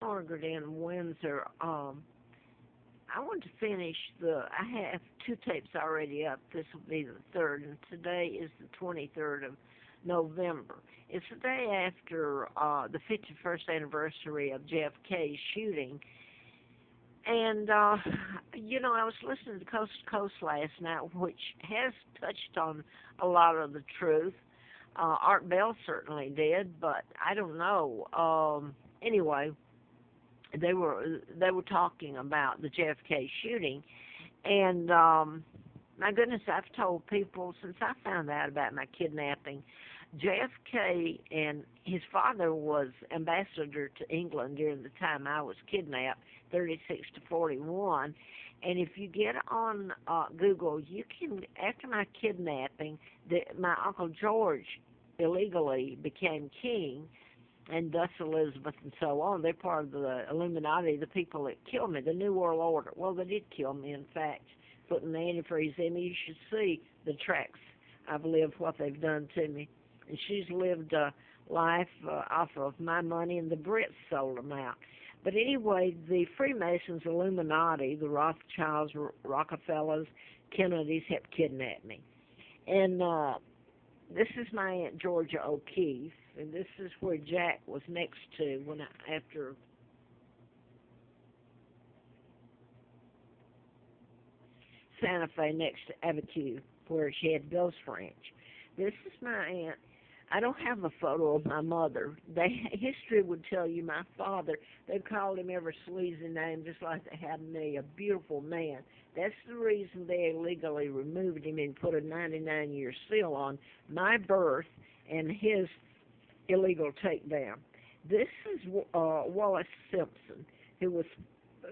Margaret in Windsor. I want to finish I have two tapes already up. This will be the third, and today is the 23rd of November. It's the day after the 51st anniversary of JFK's shooting. And, I was listening to Coast to Coast last night, which has touched on a lot of the truth. Art Bell certainly did, but I don't know. Anyway, they were talking about the JFK shooting, and my goodness, I've told people since I found out about my kidnapping. JFK and his father was ambassador to England during the time I was kidnapped, 36 to 41. And if you get on Google, you can, after my kidnapping, my Uncle George illegally became king, and thus Elizabeth and so on. They're part of the Illuminati, the people that killed me, the New World Order. Well, they did kill me, in fact. Putting the antifreeze in me, you should see the tracks I've lived, what they've done to me. And she's lived a life off of my money, and the Brits sold them out. But anyway, the Freemasons, Illuminati, the Rothschilds, Rockefellers, Kennedys helped kidnap me. And this is my Aunt Georgia O'Keeffe, and this is where Jack was next to after Santa Fe, next to Abiquiu, where she had Ghost Ranch. This is my aunt. I don't have a photo of my mother. History would tell you my father, they called him every sleazy name just like they had me, a beautiful man. That's the reason they illegally removed him and put a 99-year seal on my birth and his illegal takedown. This is Wallace Simpson, who was,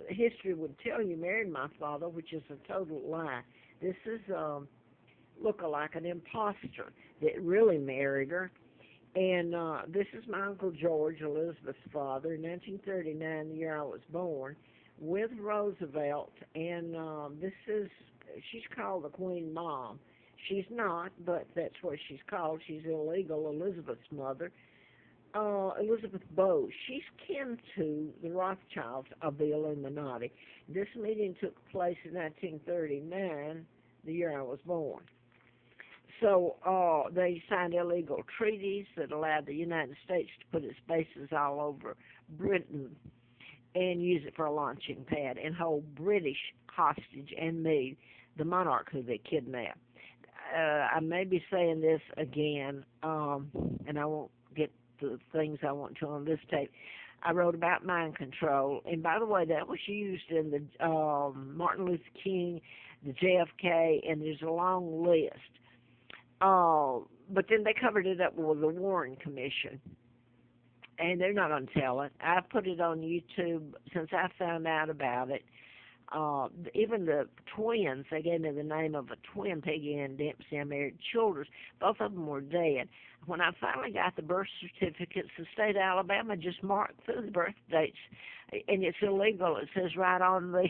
history would tell you, married my father, which is a total lie. This is look-alike, an imposter that really married her. And this is my Uncle George, Elizabeth's father, in 1939, the year I was born, with Roosevelt. And she's called the Queen Mom. She's not, but that's what she's called. She's illegal, Elizabeth's mother. Elizabeth Bowes, she's kin to the Rothschilds of the Illuminati. This meeting took place in 1939, the year I was born. So they signed illegal treaties that allowed the United States to put its bases all over Britain and use it for a launching pad and hold British hostage and me, the monarch who they kidnapped. I may be saying this again, and I won't get the things I want to on this tape. I wrote about mind control, and by the way, that was used in the Martin Luther King, the JFK, and there's a long list. But then they covered it up with the Warren Commission, and they're not going to tell it. I put it on YouTube since I found out about it. Even the twins, they gave me the name of a twin, Peggy Ann Dempsey. I married Childers. Both of them were dead. When I finally got the birth certificates, the state of Alabama just marked through the birth dates, and it's illegal. It says right on the,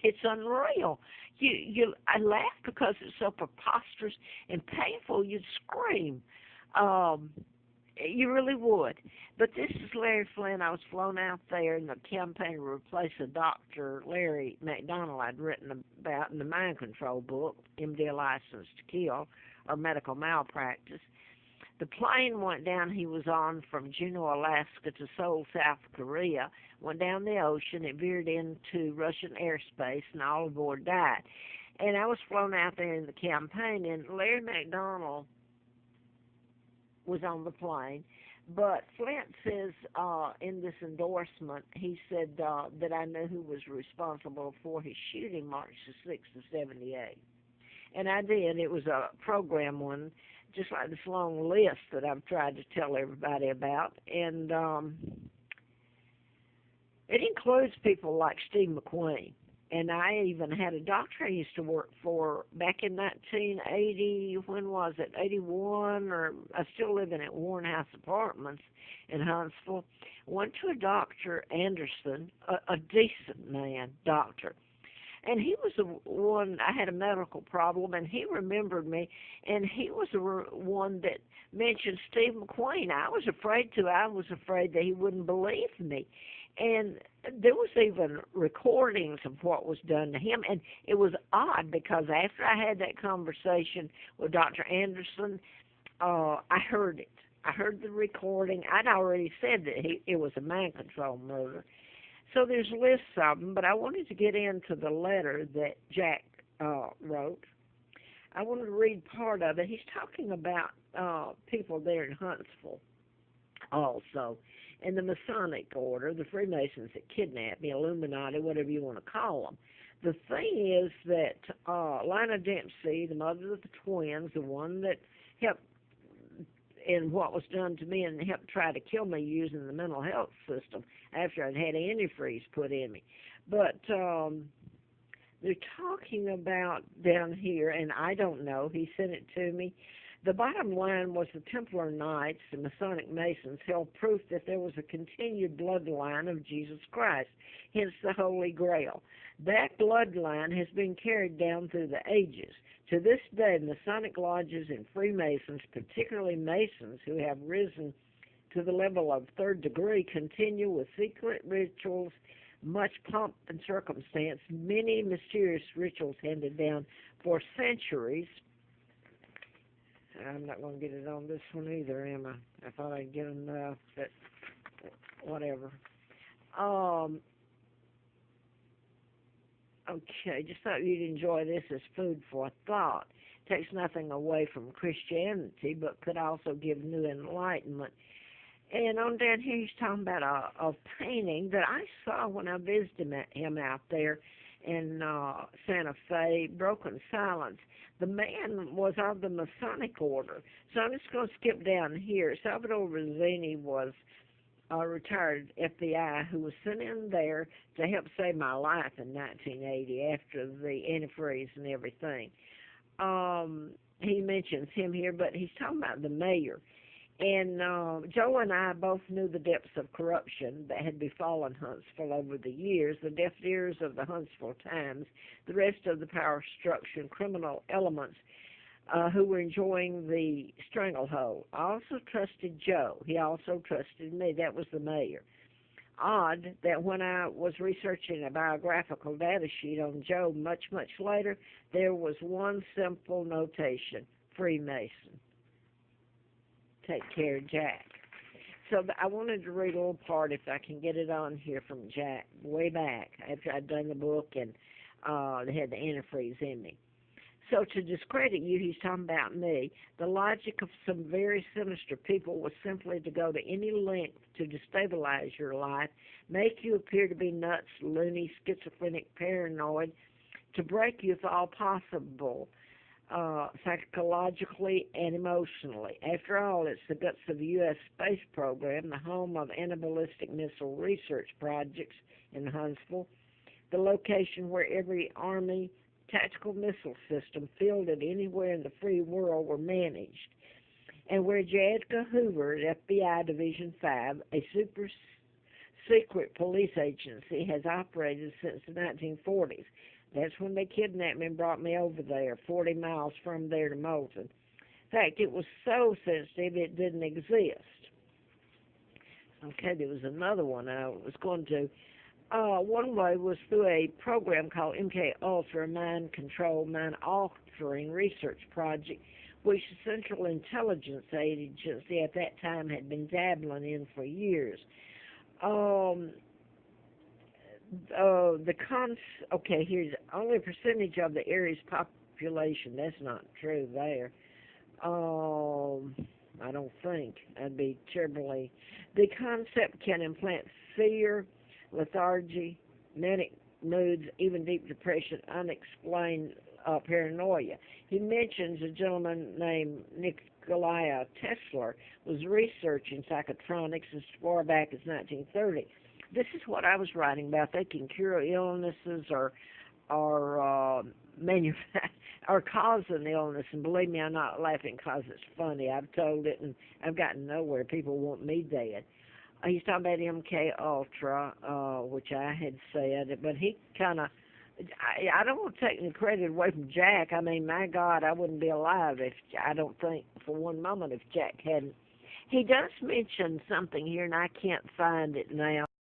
it's unreal. I laugh because it's so preposterous and painful. You'd scream. You really would. But this is Larry Flynn. I was flown out there in the campaign to replace a Dr. Larry McDonald I'd written about in the Mind Control book, MD License to Kill, or Medical Malpractice. The plane went down he was on from Juneau, Alaska to Seoul, South Korea, went down the ocean, it veered into Russian airspace, and all aboard died. And I was flown out there in the campaign, and Larry McDonald was on the plane. But Flint says in this endorsement, he said that I knew who was responsible for his shooting March the 6th of 78. And I did. It was a program one, just like this long list that I've tried to tell everybody about. And it includes people like Steve McQueen. And I even had a doctor I used to work for back in 1980, when was it, 81, or I still living at Warren House Apartments in Huntsville. Went to a Dr. Anderson, a decent man, doctor. And he was the one, I had a medical problem, and he remembered me, and he was the one that mentioned Steve McQueen. I was afraid that he wouldn't believe me. And there was even recordings of what was done to him, and it was odd because after I had that conversation with Dr. Anderson, I heard it. I heard the recording. I'd already said that it was a mind control murder. So there's lists of them, but I wanted to get into the letter that Jack wrote. I wanted to read part of it. He's talking about people there in Huntsville also, and the Masonic Order, the Freemasons that kidnapped me, Illuminati, whatever you want to call them. The thing is that Lina Dempsey, the mother of the twins, the one that helped in what was done to me and helped try to kill me using the mental health system after I'd had antifreeze put in me. But they're talking about down here, and I don't know, he sent it to me. The bottom line was the Templar Knights, the Masonic Masons, held proof that there was a continued bloodline of Jesus Christ, hence the Holy Grail. That bloodline has been carried down through the ages. To this day, Masonic lodges and Freemasons, particularly Masons who have risen to the level of third degree, continue with secret rituals, much pomp and circumstance, many mysterious rituals handed down for centuries. I'm not going to get it on this one either, am I? I thought I'd get enough, but whatever. Okay, just thought you'd enjoy this as food for thought. Takes nothing away from Christianity, but could also give new enlightenment. And on down here, he's talking about a painting that I saw when I visited him out there in Santa Fe, Broken Silence. The man was of the Masonic Order. So I'm just going to skip down here. Salvador Rizzini was a retired FBI who was sent in there to help save my life in 1980 after the antifreeze and everything. He mentions him here, but he's talking about the mayor. And Joe and I both knew the depths of corruption that had befallen Huntsville over the years, the deaf ears of the Huntsville Times, the rest of the power structure and criminal elements who were enjoying the stranglehold. I also trusted Joe. He also trusted me. That was the mayor. Odd that when I was researching a biographical data sheet on Joe much, much later, there was one simple notation, Freemason. Take care, Jack. So I wanted to read a little part, if I can get it on here, from Jack, way back, after I'd done the book and they had the antifreeze in me. So to discredit you, he's talking about me. The logic of some very sinister people was simply to go to any length to destabilize your life, make you appear to be nuts, loony, schizophrenic, paranoid, to break you if all possible, psychologically and emotionally. After all, it's the guts of the U.S. space program, the home of anti-ballistic missile research projects in Huntsville, the location where every Army tactical missile system fielded anywhere in the free world were managed, and where J. Edgar Hoover at FBI Division 5, a super secret police agency, has operated since the 1940s. That's when they kidnapped me and brought me over there, 40 miles from there to Moulton. In fact, it was so sensitive it didn't exist. Okay, there was another one I was going to. One way was through a program called MK Ultra, Mindcontrol, Mind-Altering Research Project, which the Central Intelligence Agency at that time had been dabbling in for years. Okay, here's only a percentage of the area's population. That's not true there. I don't think. That'd be terribly. The concept can implant fear, lethargy, manic moods, even deep depression, unexplained paranoia. He mentions a gentleman named Nikola Tesla was researching psychotronics as far back as 1930. This is what I was writing about. They can cure illnesses or cause an illness. And believe me, I'm not laughing because it's funny. I've told it, and I've gotten nowhere. People want me dead. He's talking about MK Ultra, which I had said, but he kind of I don't want to take any credit away from Jack. I mean, my God, I wouldn't be alive if, I don't think for one moment, if Jack hadn't. He does mention something here, and I can't find it now.